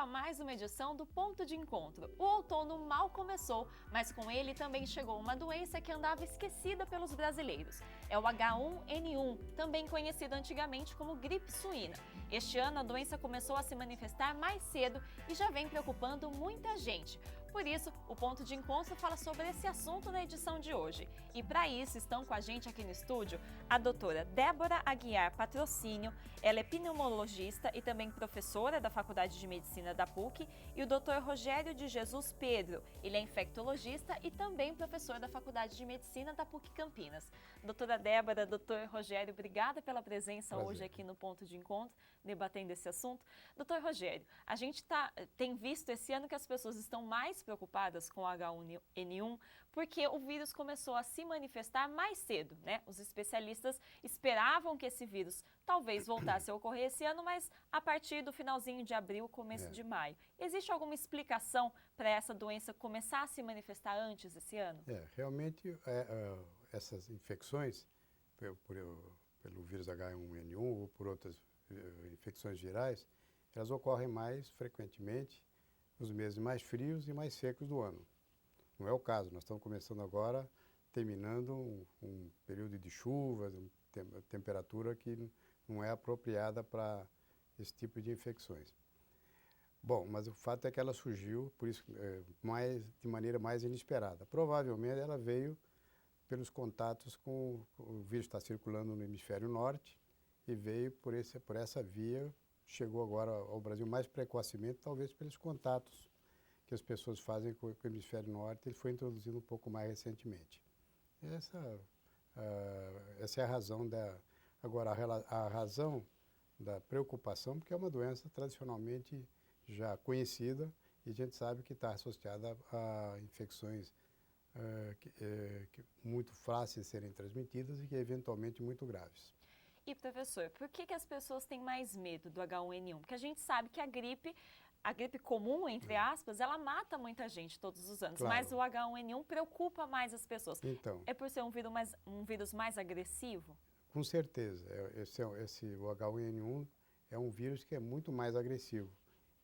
a mais uma edição do Ponto de Encontro. O outono mal começou, mas com ele também chegou uma doença que andava esquecida pelos brasileiros. É o H1N1, também conhecido antigamente como gripe suína. Este ano a doença começou a se manifestar mais cedo e já vem preocupando muita gente. Por isso, o Ponto de Encontro fala sobre esse assunto na edição de hoje. E para isso estão com a gente aqui no estúdio a doutora Débora Aguiar Patrocínio, ela é pneumologista e também professora da Faculdade de Medicina da PUC, e o Dr. Rogério de Jesus Pedro, ele é infectologista e também professor da Faculdade de Medicina da PUC Campinas. Doutora Débora, doutor Rogério, obrigada pela presença hoje aqui no Ponto de Encontro, debatendo esse assunto. Doutor Rogério, a gente tem visto esse ano que as pessoas estão mais preocupadas com o H1N1 porque o vírus começou a se manifestar mais cedo, né? Os especialistas esperavam que esse vírus talvez voltasse a ocorrer esse ano, mas a partir do finalzinho de abril, começo de maio. Existe alguma explicação para essa doença começar a se manifestar antes esse ano? Realmente essas infecções pelo vírus H1N1 ou por outras infecções virais, elas ocorrem mais frequentemente nos meses mais frios e mais secos do ano. Não é o caso, nós estamos começando agora, terminando um período de chuvas, uma temperatura que não é apropriada para esse tipo de infecções. Bom, mas o fato é que ela surgiu, por isso, de maneira mais inesperada. Provavelmente ela veio pelos contatos com o vírus está circulando no hemisfério norte e veio por essa via, chegou agora ao Brasil mais precocemente, talvez pelos contatos que as pessoas fazem com o hemisfério norte, ele foi introduzido um pouco mais recentemente. Essa é a razão Agora, a razão da preocupação, porque é uma doença tradicionalmente já conhecida e a gente sabe que está associada a infecções muito fáceis de serem transmitidas e que eventualmente muito graves. E professor, por que as pessoas têm mais medo do H1N1? Porque a gente sabe que a gripe comum, entre aspas, ela mata muita gente todos os anos, Claro. mas o H1N1 preocupa mais as pessoas. Então, é por ser um vírus mais agressivo? Com certeza, o H1N1 é um vírus que é muito mais agressivo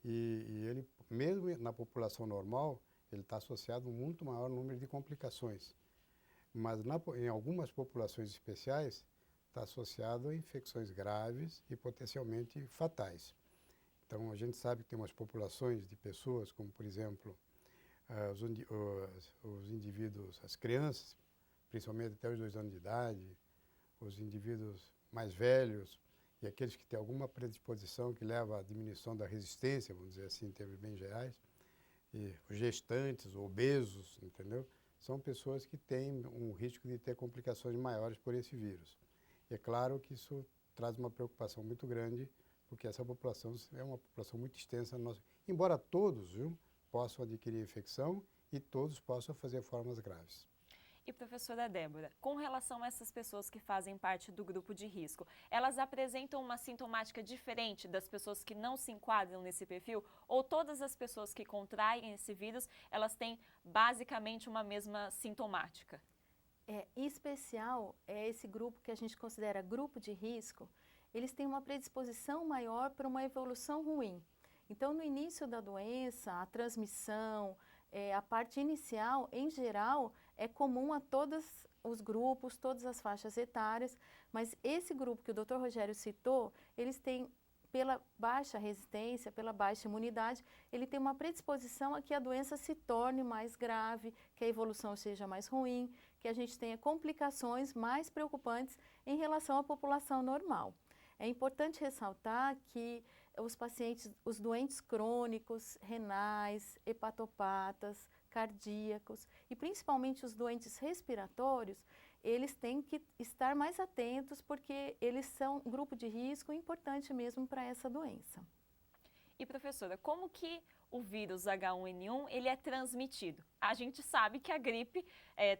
e ele, mesmo na população normal, ele está associado a um muito maior número de complicações. Mas em algumas populações especiais, está associado a infecções graves e potencialmente fatais. Então, a gente sabe que tem umas populações de pessoas, como, por exemplo, os indivíduos, as crianças, principalmente até os 2 anos de idade, os indivíduos mais velhos e aqueles que têm alguma predisposição que leva à diminuição da resistência, vamos dizer assim, em termos bem gerais, e os gestantes, obesos, entendeu? São pessoas que têm um risco de ter complicações maiores por esse vírus. E é claro que isso traz uma preocupação muito grande, porque essa população é uma população muito extensa. Embora todos possam adquirir infecção e todos possam fazer formas graves. E professora Débora, com relação a essas pessoas que fazem parte do grupo de risco, elas apresentam uma sintomática diferente das pessoas que não se enquadram nesse perfil? Ou todas as pessoas que contraem esse vírus, elas têm basicamente uma mesma sintomática? Em especial, esse grupo que a gente considera grupo de risco, eles têm uma predisposição maior para uma evolução ruim. Então, no início da doença, a transmissão, a parte inicial, em geral, é comum a todos os grupos, todas as faixas etárias, mas esse grupo que o Dr. Rogério citou, eles têm, pela baixa resistência, pela baixa imunidade, ele tem uma predisposição a que a doença se torne mais grave, que a evolução seja mais ruim, que a gente tenha complicações mais preocupantes em relação à população normal. É importante ressaltar que os pacientes, os doentes crônicos, renais, hepatopatas, cardíacos e principalmente os doentes respiratórios, eles têm que estar mais atentos porque eles são um grupo de risco importante mesmo para essa doença. E professora, como que o vírus H1N1 ele é transmitido? A gente sabe que a gripe,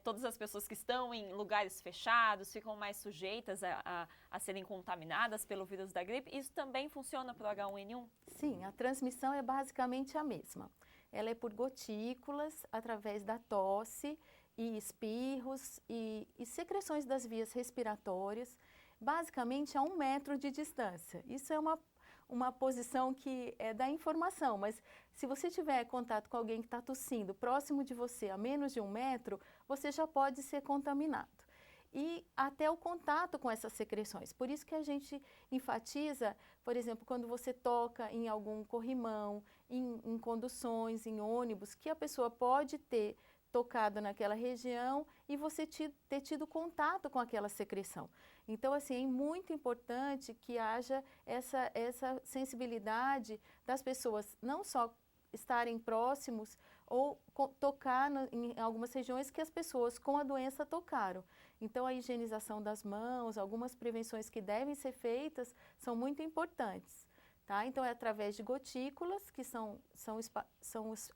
todas as pessoas que estão em lugares fechados ficam mais sujeitas a serem contaminadas pelo vírus da gripe. Isso também funciona para o H1N1? Sim, a transmissão é basicamente a mesma. Ela é por gotículas, através da tosse e espirros e secreções das vias respiratórias, basicamente a 1 metro de distância. Isso é uma posição que é da informação, mas se você tiver contato com alguém que está tossindo próximo de você, a menos de 1 metro, você já pode ser contaminado. E até o contato com essas secreções. Por isso que a gente enfatiza, por exemplo, quando você toca em algum corrimão, em conduções, em ônibus, que a pessoa pode ter tocado naquela região e você ter tido contato com aquela secreção. Então, assim, é muito importante que haja essa sensibilidade das pessoas não só estarem próximos ou tocar em algumas regiões que as pessoas com a doença tocaram. Então, a higienização das mãos, algumas prevenções que devem ser feitas são muito importantes. Tá? Então, é através de gotículas, que são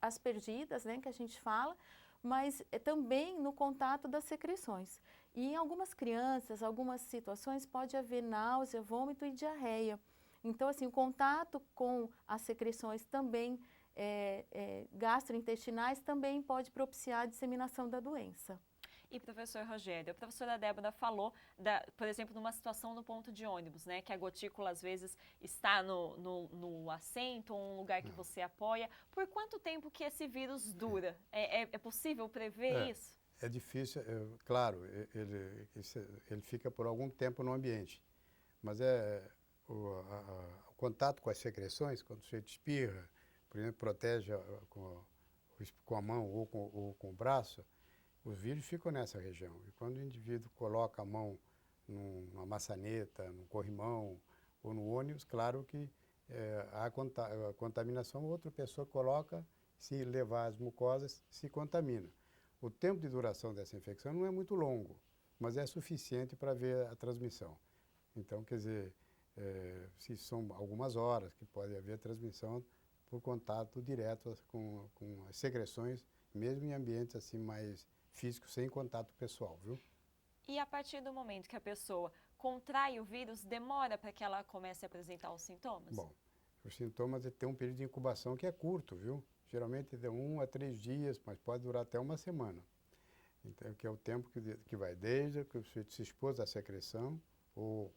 aspergidas, né, que a gente fala, mas também no contato das secreções. E em algumas crianças, algumas situações, pode haver náusea, vômito e diarreia. Então, assim, o contato com as secreções também gastrointestinais também pode propiciar a disseminação da doença. E, professor Rogério, a professora Débora falou, por exemplo, numa situação no ponto de ônibus, né, que a gotícula às vezes está no assento, ou um lugar que você apoia. Por quanto tempo que esse vírus dura? É possível prever isso? É difícil, claro, ele fica por algum tempo no ambiente, mas o contato com as secreções, quando você espirra, por exemplo, protege com a mão ou com o braço, os vírus ficam nessa região. E quando o indivíduo coloca a mão numa maçaneta, num corrimão ou no ônibus, claro que há contaminação, outra pessoa coloca, se levar as mucosas, se contamina. O tempo de duração dessa infecção não é muito longo, mas é suficiente para ver a transmissão. Então, quer dizer, se são algumas horas que pode haver transmissão por contato direto com as secreções, mesmo em ambientes assim mais físicos, sem contato pessoal, viu? E a partir do momento que a pessoa contrai o vírus, demora para que ela comece a apresentar os sintomas? Bom, os sintomas têm um período de incubação que é curto, viu? Geralmente de 1 a 3 dias, mas pode durar até 1 semana. Então, que é o tempo que vai desde que o sujeito se expôs à secreção ou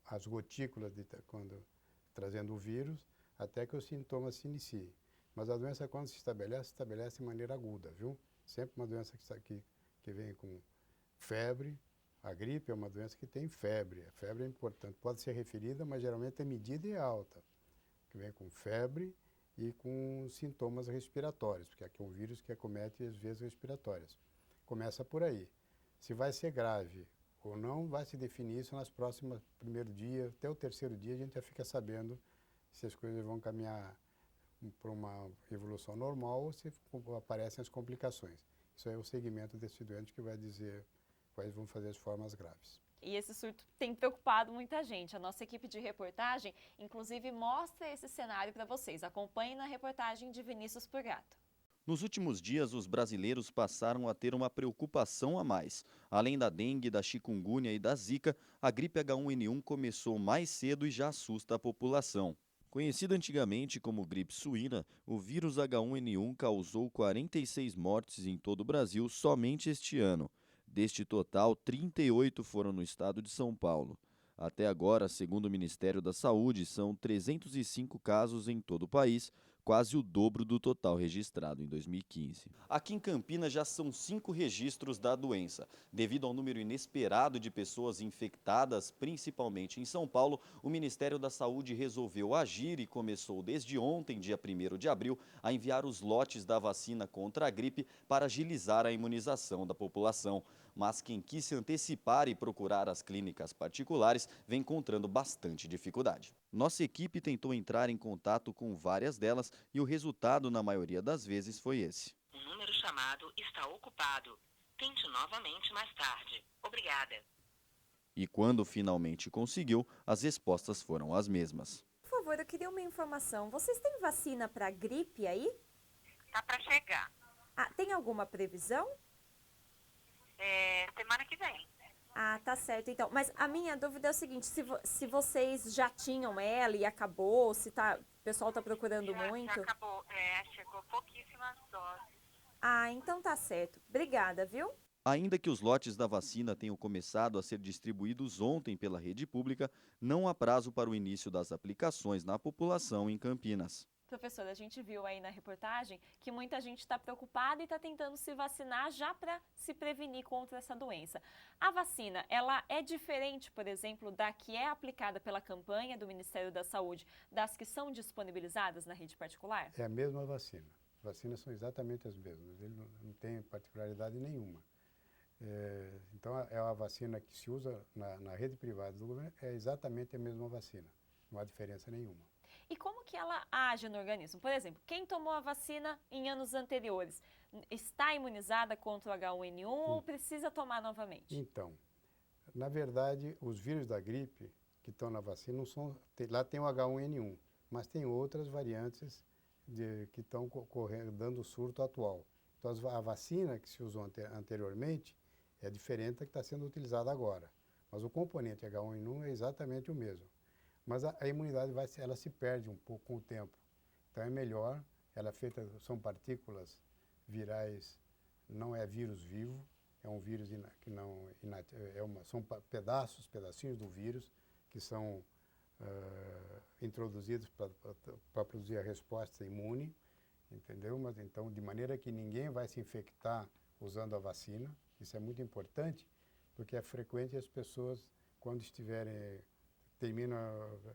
as gotículas trazendo o vírus, até que os sintomas se iniciem. Mas a doença, quando se estabelece de maneira aguda, viu? Sempre uma doença que vem com febre. A gripe é uma doença que tem febre. A febre é importante. Pode ser referida, mas geralmente é medida e alta. Que vem com febre e com sintomas respiratórios, porque aqui é um vírus que acomete as vias respiratórias. Começa por aí. Se vai ser grave ou não, vai se definir isso nas próximas, primeiro dia, até o 3º dia, a gente já fica sabendo se as coisas vão caminhar para uma evolução normal ou se aparecem as complicações. Isso é o segmento desse doente que vai dizer quais vão fazer as formas graves. E esse surto tem preocupado muita gente. A nossa equipe de reportagem, inclusive, mostra esse cenário para vocês. Acompanhe na reportagem de Vinícius Purgato. Nos últimos dias, os brasileiros passaram a ter uma preocupação a mais. Além da dengue, da chikungunya e da zika, a gripe H1N1 começou mais cedo e já assusta a população. Conhecida antigamente como gripe suína, o vírus H1N1 causou 46 mortes em todo o Brasil somente este ano. Deste total, 38 foram no estado de São Paulo. Até agora, segundo o Ministério da Saúde, são 305 casos em todo o país, quase o dobro do total registrado em 2015. Aqui em Campinas já são 5 registros da doença. Devido ao número inesperado de pessoas infectadas, principalmente em São Paulo, o Ministério da Saúde resolveu agir e começou desde ontem, dia 1º de abril, a enviar os lotes da vacina contra a gripe para agilizar a imunização da população. Mas quem quis se antecipar e procurar as clínicas particulares vem encontrando bastante dificuldade. Nossa equipe tentou entrar em contato com várias delas e o resultado, na maioria das vezes, foi esse. O número chamado está ocupado. Tente novamente mais tarde. Obrigada. E quando finalmente conseguiu, as respostas foram as mesmas. Por favor, eu queria uma informação. Vocês têm vacina para gripe aí? Tá para chegar. Ah, tem alguma previsão? Semana que vem. Ah, tá certo então. Mas a minha dúvida é o seguinte, se vocês já tinham ela e acabou, se o pessoal tá procurando muito. Já acabou, chegou pouquíssimas doses. Ah, então tá certo. Obrigada, viu? Ainda que os lotes da vacina tenham começado a ser distribuídos ontem pela rede pública, não há prazo para o início das aplicações na população em Campinas. Professora, a gente viu aí na reportagem que muita gente está preocupada e está tentando se vacinar já para se prevenir contra essa doença. A vacina, ela é diferente, por exemplo, da que é aplicada pela campanha do Ministério da Saúde, das que são disponibilizadas na rede particular? É a mesma vacina. As vacinas são exatamente as mesmas, ele não tem particularidade nenhuma. Então, é a vacina que se usa na rede privada do governo, é exatamente a mesma vacina, não há diferença nenhuma. E como que ela age no organismo? Por exemplo, quem tomou a vacina em anos anteriores está imunizada contra o H1N1 ou precisa tomar novamente? Então, na verdade, os vírus da gripe que estão na vacina não são. Lá tem o H1N1, mas tem outras variantes que estão dando o surto atual. Então, a vacina que se usou anteriormente é diferente da que está sendo utilizada agora. Mas o componente H1N1 é exatamente o mesmo. Mas a imunidade ela se perde um pouco com o tempo. Então é melhor, ela é feita, são partículas virais, não é vírus vivo, é um vírus que não são pedacinhos do vírus que são introduzidos para produzir a resposta imune, entendeu? Mas então, de maneira que ninguém vai se infectar usando a vacina, isso é muito importante, porque é frequente as pessoas, quando estiverem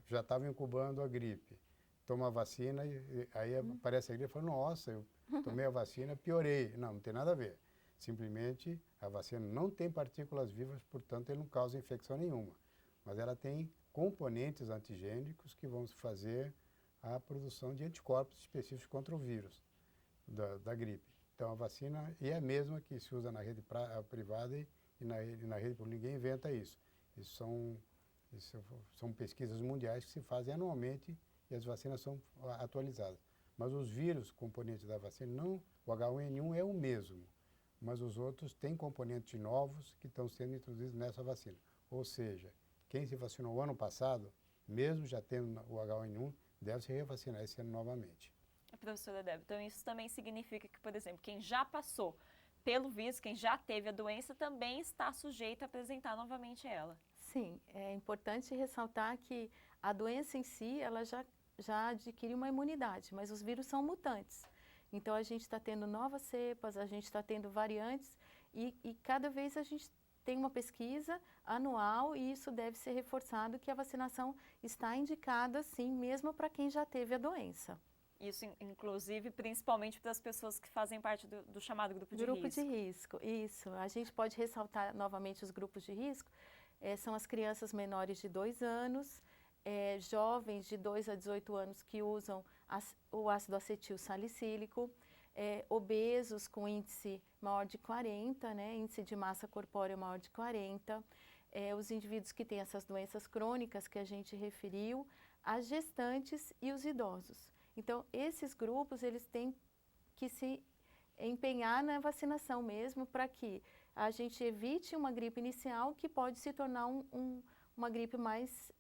já estavam incubando a gripe, toma a vacina e aí aparece a gripe e fala, nossa, eu tomei a vacina, piorei. Não tem nada a ver. Simplesmente a vacina não tem partículas vivas, portanto ele não causa infecção nenhuma. Mas ela tem componentes antigênicos que vão fazer a produção de anticorpos específicos contra o vírus da gripe. Então a vacina é a mesma que se usa na rede privada e na rede pública. Ninguém inventa isso. Isso são pesquisas mundiais que se fazem anualmente e as vacinas são atualizadas. Mas os vírus componentes da vacina, o H1N1 é o mesmo, mas os outros têm componentes novos que estão sendo introduzidos nessa vacina. Ou seja, quem se vacinou o ano passado, mesmo já tendo o H1N1, deve se revacinar esse ano novamente. Professora Débora, então isso também significa que, por exemplo, quem já passou pelo vírus, quem já teve a doença, também está sujeito a apresentar novamente ela. Sim, é importante ressaltar que a doença em si, ela já adquire uma imunidade, mas os vírus são mutantes. Então, a gente está tendo novas cepas, a gente está tendo variantes e cada vez a gente tem uma pesquisa anual e isso deve ser reforçado que a vacinação está indicada, sim, mesmo para quem já teve a doença. Isso, inclusive, principalmente para as pessoas que fazem parte do chamado grupo de risco. Grupo de risco, isso. A gente pode ressaltar novamente os grupos de risco. São as crianças menores de 2 anos, jovens de 2 a 18 anos que usam o ácido acetil salicílico, obesos com índice maior de 40, né, índice de massa corpórea maior de 40, os indivíduos que têm essas doenças crônicas que a gente referiu, as gestantes e os idosos. Então, esses grupos, eles têm que se empenhar na vacinação mesmo para que a gente evite uma gripe inicial que pode se tornar uma gripe mais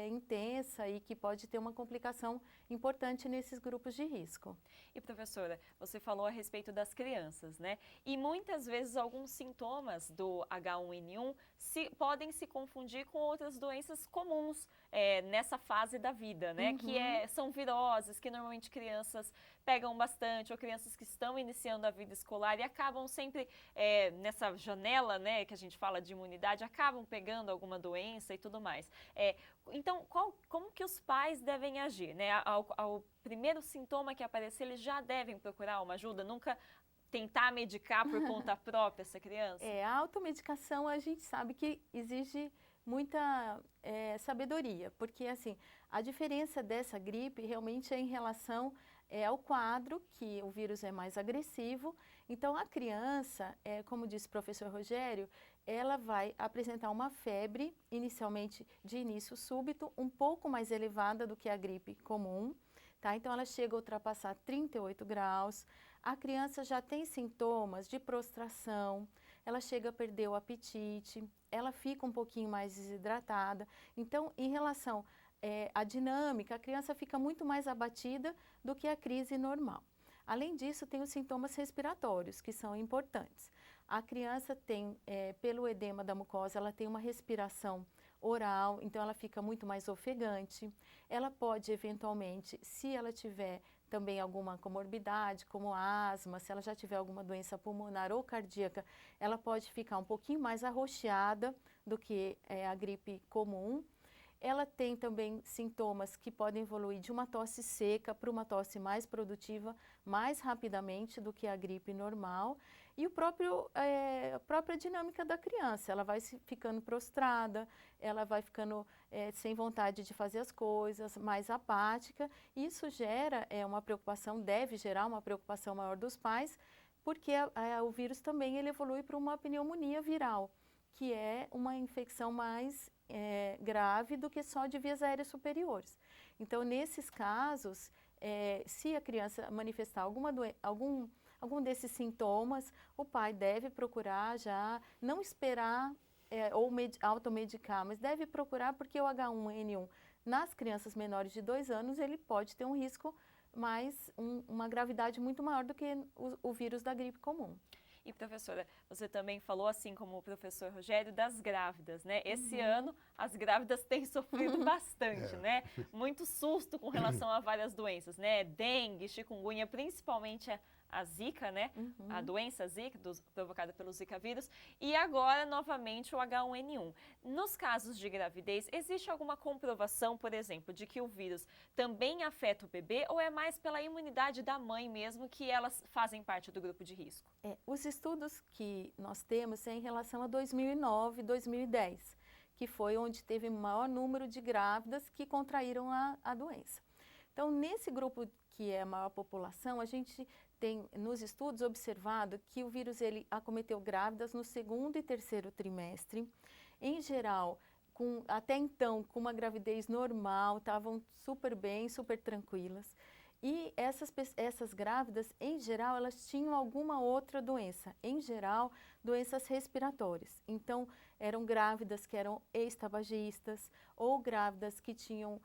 intensa e que pode ter uma complicação importante nesses grupos de risco. E professora, você falou a respeito das crianças, né? E muitas vezes alguns sintomas do H1N1 podem se confundir com outras doenças comuns nessa fase da vida, né? Uhum. Que são viroses, que normalmente crianças pegam bastante, ou crianças que estão iniciando a vida escolar e acabam sempre nessa janela, né, que a gente fala de imunidade, acabam pegando alguma doença e tudo mais. Então, como que os pais devem agir, né? Ao primeiro sintoma que aparecer, eles já devem procurar uma ajuda, nunca tentar medicar por conta própria essa criança? A automedicação a gente sabe que exige muita sabedoria, porque assim, a diferença dessa gripe realmente é em relação ao quadro, que o vírus é mais agressivo. Então, a criança, como disse o professor Rogério, ela vai apresentar uma febre, inicialmente de início súbito, um pouco mais elevada do que a gripe comum, tá? Então, ela chega a ultrapassar 38 graus. A criança já tem sintomas de prostração, ela chega a perder o apetite, ela fica um pouquinho mais desidratada. Então, em relação à dinâmica, a criança fica muito mais abatida do que a crise normal. Além disso, tem os sintomas respiratórios, que são importantes. A criança tem, pelo edema da mucosa, ela tem uma respiração oral, então ela fica muito mais ofegante. Ela pode, eventualmente, se ela tiver também alguma comorbidade, como asma, se ela já tiver alguma doença pulmonar ou cardíaca, ela pode ficar um pouquinho mais arroxeada do que a gripe comum. Ela tem também sintomas que podem evoluir de uma tosse seca para uma tosse mais produtiva mais rapidamente do que a gripe normal. E a própria dinâmica da criança, ela vai ficando prostrada, ela vai ficando sem vontade de fazer as coisas, mais apática. Isso gera uma preocupação, deve gerar uma preocupação maior dos pais, porque o vírus também ele evolui para uma pneumonia viral, que é uma infecção mais grave do que só de vias aéreas superiores. Então, nesses casos, se a criança manifestar algum desses sintomas, o pai deve procurar já, não esperar ou automedicar, mas deve procurar porque o H1N1 nas crianças menores de 2 anos, ele pode ter um risco uma gravidade muito maior do que o vírus da gripe comum. E, professora, você também falou, assim como o professor Rogério, das grávidas, né? Esse ano, as grávidas têm sofrido bastante, né? Muito susto com relação a várias doenças, né? Dengue, chikungunya, principalmente a Zika, né? A doença Zika, provocada pelo Zika vírus. E agora, novamente, o H1N1. Nos casos de gravidez, existe alguma comprovação, por exemplo, de que o vírus também afeta o bebê ou é mais pela imunidade da mãe mesmo que elas fazem parte do grupo de risco? Os estudos que nós temos é em relação a 2009 e 2010, que foi onde teve o maior número de grávidas que contraíram a doença. Então, nesse grupo que é a maior população, a gente tem nos estudos observado que o vírus ele acometeu grávidas no 2º e 3º trimestre. Em geral, até então, com uma gravidez normal, estavam super bem, super tranquilas. E essas grávidas, em geral, elas tinham alguma outra doença, em geral, doenças respiratórias. Então, eram grávidas que eram ex-tabagistas ou grávidas que tinham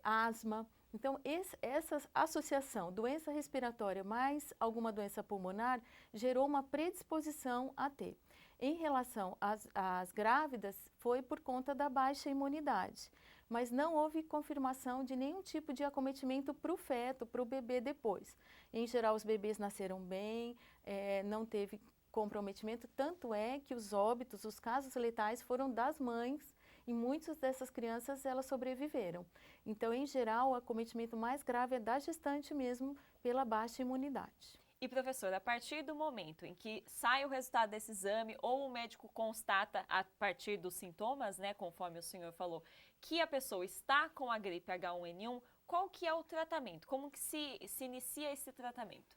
asma. Então, essa associação, doença respiratória mais alguma doença pulmonar, gerou uma predisposição a ter. Em relação às grávidas, foi por conta da baixa imunidade, mas não houve confirmação de nenhum tipo de acometimento para o feto, para o bebê depois. Em geral, os bebês nasceram bem, não teve comprometimento, tanto é que os óbitos, os casos letais foram das mães, e muitas dessas crianças elas sobreviveram. Então, em geral, o acometimento mais grave é da gestante mesmo, pela baixa imunidade. E, professora, a partir do momento em que sai o resultado desse exame ou o médico constata a partir dos sintomas, né, conforme o senhor falou, que a pessoa está com a gripe H1N1, qual que é o tratamento? Como que se inicia esse tratamento?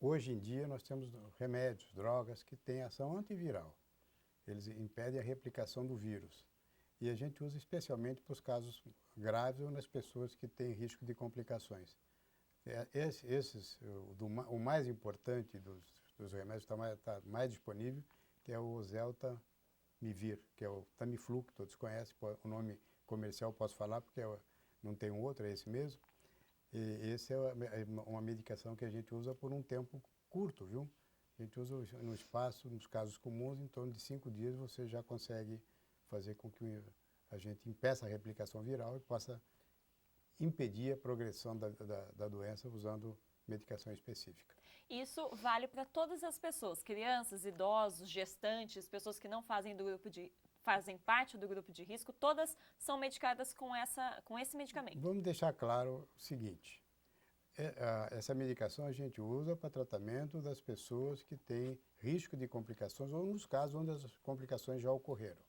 Hoje em dia nós temos remédios, drogas que têm ação antiviral. Eles impedem a replicação do vírus. E a gente usa especialmente para os casos graves ou nas pessoas que têm risco de complicações. O mais importante dos remédios está mais disponível, que é o Oseltamivir, que é o Tamiflu, que todos conhecem, o nome comercial posso falar porque não tem um outro, é esse mesmo. E esse é uma medicação que a gente usa por um tempo curto, viu? A gente usa no espaço, nos casos comuns, em torno de 5 dias você já consegue fazer com que a gente impeça a replicação viral e possa impedir a progressão da doença usando medicação específica. Isso vale para todas as pessoas, crianças, idosos, gestantes, pessoas que não fazem parte do grupo de risco, todas são medicadas com esse medicamento. Vamos deixar claro o seguinte, essa medicação a gente usa para tratamento das pessoas que têm risco de complicações ou nos casos onde as complicações já ocorreram.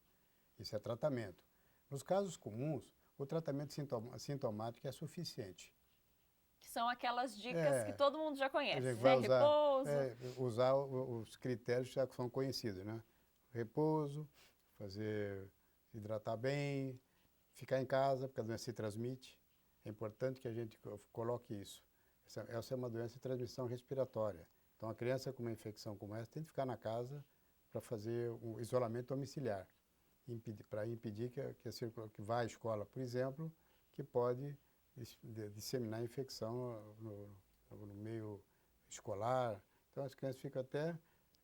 Isso é tratamento. Nos casos comuns, o tratamento sintomático é suficiente. Que são aquelas dicas que todo mundo já conhece, né? Repouso. Usar os critérios que já são conhecidos, né? Repouso, hidratar bem, ficar em casa, porque a doença se transmite. É importante que a gente coloque isso. Essa é uma doença de transmissão respiratória. Então, a criança com uma infecção como essa tem que ficar na casa para fazer um isolamento domiciliar, para impedir que vá à escola, por exemplo, que pode disseminar a infecção no meio escolar. Então, as crianças ficam até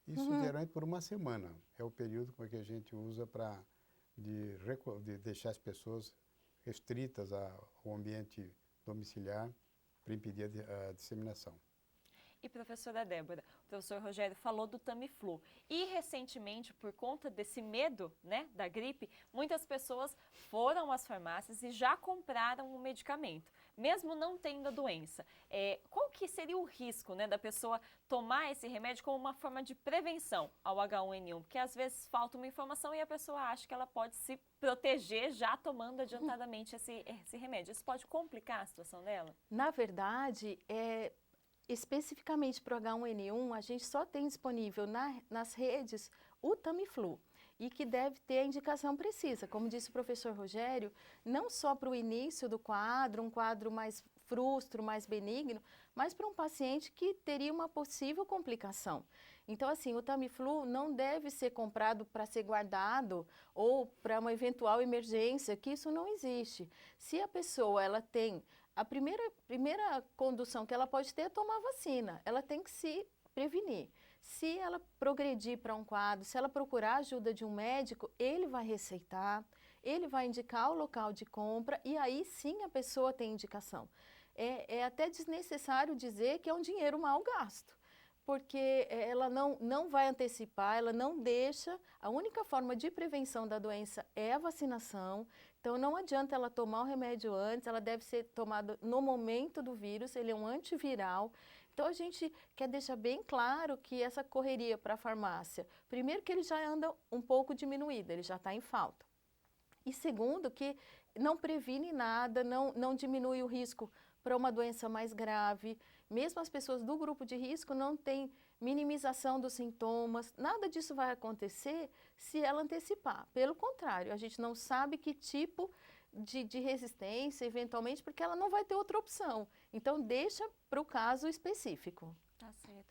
Isso geralmente por uma semana. É o período que a gente usa para de deixar as pessoas restritas ao ambiente domiciliar para impedir a disseminação. E professora Débora, o professor Rogério falou do Tamiflu. E recentemente, por conta desse medo, né, da gripe, muitas pessoas foram às farmácias e já compraram o medicamento, mesmo não tendo a doença. Qual que seria o risco, né, da pessoa tomar esse remédio como uma forma de prevenção ao H1N1? Porque às vezes falta uma informação e a pessoa acha que ela pode se proteger já tomando adiantadamente esse remédio. Isso pode complicar a situação dela? Na verdade, especificamente para o H1N1, a gente só tem disponível nas redes o Tamiflu e que deve ter a indicação precisa. Como disse o professor Rogério, não só para o início do quadro, um quadro mais frustro, mais benigno, mas para um paciente que teria uma possível complicação. Então, assim, o Tamiflu não deve ser comprado para ser guardado ou para uma eventual emergência, que isso não existe. Se a pessoa ela tem a primeira condução que ela pode ter é tomar vacina. Ela tem que se prevenir. Se ela progredir para um quadro, se ela procurar a ajuda de um médico, ele vai receitar, ele vai indicar o local de compra e aí sim a pessoa tem indicação. É até desnecessário dizer que é um dinheiro mal gasto, porque ela não vai antecipar, ela não deixa. A única forma de prevenção da doença é a vacinação. Então, não adianta ela tomar o remédio antes, ela deve ser tomada no momento do vírus, ele é um antiviral. Então, a gente quer deixar bem claro que essa correria para a farmácia, primeiro que ele já anda um pouco diminuído, ele já está em falta. E segundo, que não previne nada, não diminui o risco para uma doença mais grave. Mesmo as pessoas do grupo de risco não têm minimização dos sintomas, nada disso vai acontecer se ela antecipar. Pelo contrário, a gente não sabe que tipo de resistência, eventualmente, porque ela não vai ter outra opção. Então, deixa para o caso específico. Tá certo.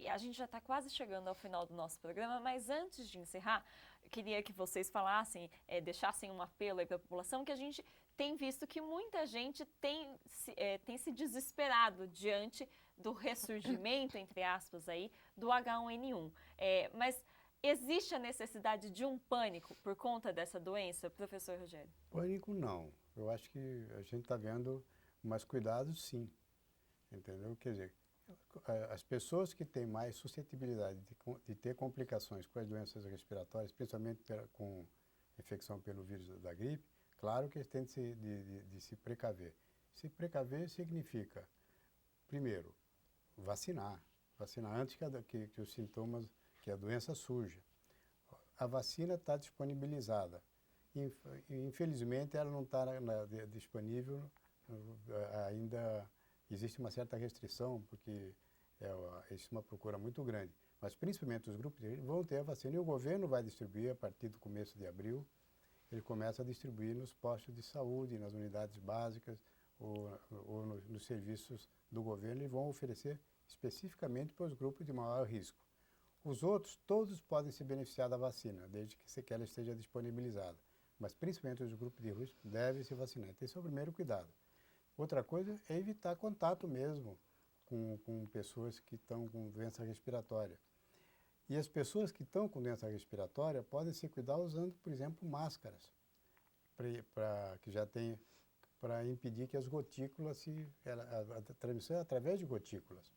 E a gente já está quase chegando ao final do nosso programa, mas antes de encerrar, eu queria que vocês falassem, deixassem um apelo aí para a população, que a gente tem visto que muita gente tem se desesperado diante do ressurgimento, entre aspas, aí, do H1N1. Mas existe a necessidade de um pânico por conta dessa doença, professor Rogério? Pânico não. Eu acho que a gente está vendo mais cuidados, sim. Entendeu? Quer dizer, as pessoas que têm mais suscetibilidade de ter complicações com as doenças respiratórias, principalmente com infecção pelo vírus da gripe, claro que eles têm de se precaver. Se precaver significa, primeiro, vacinar antes que os sintomas, que a doença surja. A vacina está disponibilizada. Infelizmente, ela não está disponível ainda. Existe uma certa restrição, porque existe uma procura muito grande. Mas, principalmente, os grupos de risco vão ter a vacina e o governo vai distribuir a partir do começo de abril. Ele começa a distribuir nos postos de saúde, nas unidades básicas ou nos serviços do governo e vão oferecer especificamente para os grupos de maior risco. Os outros, todos podem se beneficiar da vacina, desde que ela esteja disponibilizada. Mas, principalmente, os grupos de risco devem se vacinar. Então, esse é o primeiro cuidado. Outra coisa é evitar contato mesmo com pessoas que estão com doença respiratória. E as pessoas que estão com doença respiratória podem se cuidar usando, por exemplo, máscaras, para impedir que as gotículas a transmissão é através de gotículas.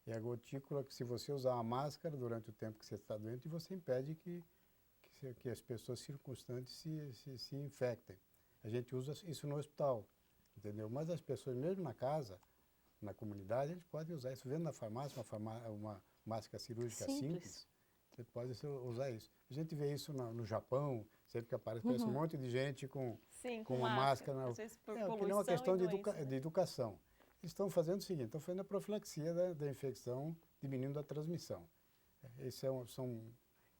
E a gotícula, se você usar uma máscara durante o tempo que você está doente, você impede que as pessoas circunstantes se infectem. A gente usa isso no hospital, entendeu? Mas as pessoas, mesmo na casa, na comunidade, eles podem usar isso. Vendo na farmácia, uma máscara cirúrgica simples, você pode usar isso. A gente vê isso no Japão, sempre que aparece, parece um monte de gente com uma máscara. Às vezes por que não é uma poluição questão e doença, de educação. Eles estão fazendo o seguinte, estão fazendo a profilaxia da infecção, diminuindo a transmissão.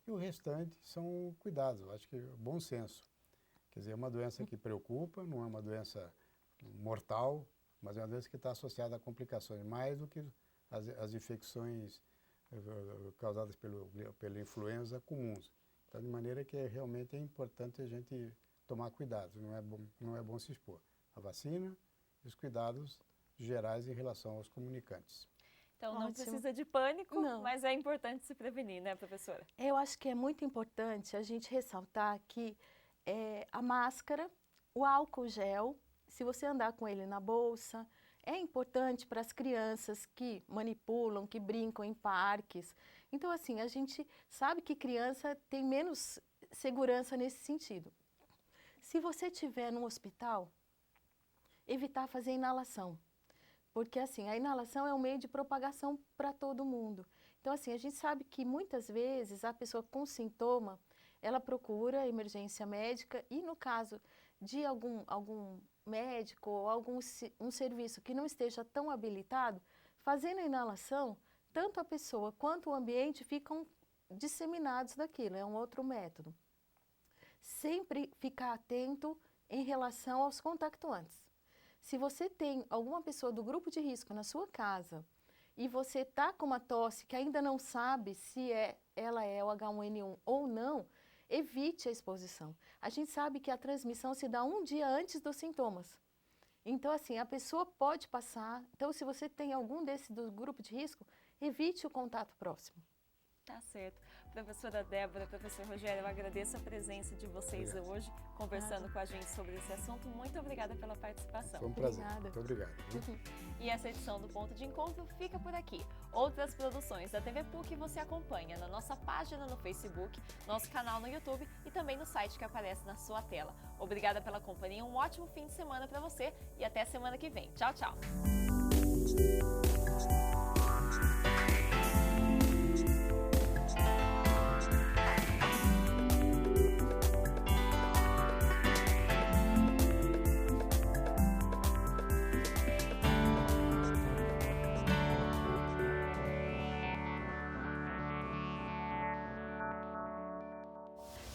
E o restante são cuidados, acho que bom senso. Quer dizer, é uma doença que preocupa, não é uma doença mortal, mas é uma doença que está associada a complicações, mais do que as infecções causadas pela influenza comuns. Então, de maneira que realmente é importante a gente tomar cuidado, não é bom se expor. A vacina e os cuidados gerais em relação aos comunicantes. Então não Ótimo. precisa de pânico, Não. mas é importante se prevenir, né, professora? Eu acho que é muito importante a gente ressaltar que a máscara, o álcool gel, se você andar com ele na bolsa, é importante para as crianças que manipulam, que brincam em parques. Então, assim, a gente sabe que criança tem menos segurança nesse sentido. Se você estiver no hospital, evitar fazer inalação. Porque, assim, a inalação é um meio de propagação para todo mundo. Então, assim, a gente sabe que muitas vezes a pessoa com sintoma, ela procura emergência médica e, no caso de algum médico ou um serviço que não esteja tão habilitado, fazendo a inalação, tanto a pessoa quanto o ambiente ficam disseminados daquilo, é um outro método. Sempre ficar atento em relação aos contactuantes. Se você tem alguma pessoa do grupo de risco na sua casa e você está com uma tosse que ainda não sabe se ela é o H1N1 ou não, evite a exposição. A gente sabe que a transmissão se dá um dia antes dos sintomas. Então, assim, a pessoa pode passar. Então, se você tem algum desse do grupo de risco, evite o contato próximo. Tá certo. Professora Débora, professor Rogério, eu agradeço a presença de vocês hoje, conversando com a gente sobre esse assunto. Muito obrigada pela participação. Foi um prazer. Obrigada. Muito obrigado. E essa edição do Ponto de Encontro fica por aqui. Outras produções da TV PUC você acompanha na nossa página no Facebook, nosso canal no YouTube e também no site que aparece na sua tela. Obrigada pela companhia, um ótimo fim de semana para você e até semana que vem. Tchau, tchau!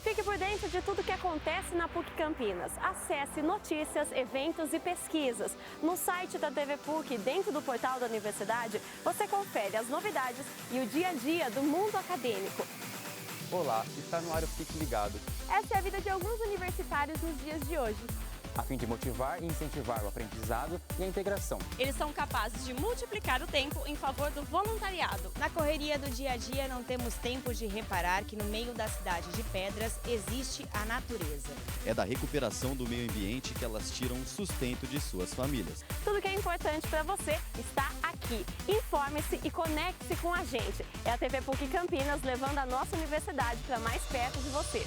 Fique por dentro de tudo que acontece na PUC Campinas. Acesse notícias, eventos e pesquisas. No site da TV PUC, dentro do portal da universidade, você confere as novidades e o dia a dia do mundo acadêmico. Olá, está no ar o Fique Ligado, Essa é a vida de alguns universitários nos dias de hoje. a fim de motivar e incentivar o aprendizado e a integração. Eles são capazes de multiplicar o tempo em favor do voluntariado. Na correria do dia a dia, não temos tempo de reparar que no meio da cidade de Pedras existe a natureza. É da recuperação do meio ambiente que elas tiram o sustento de suas famílias. Tudo que é importante para você está aqui. Informe-se e conecte-se com a gente. É a TV PUC Campinas levando a nossa universidade para mais perto de você.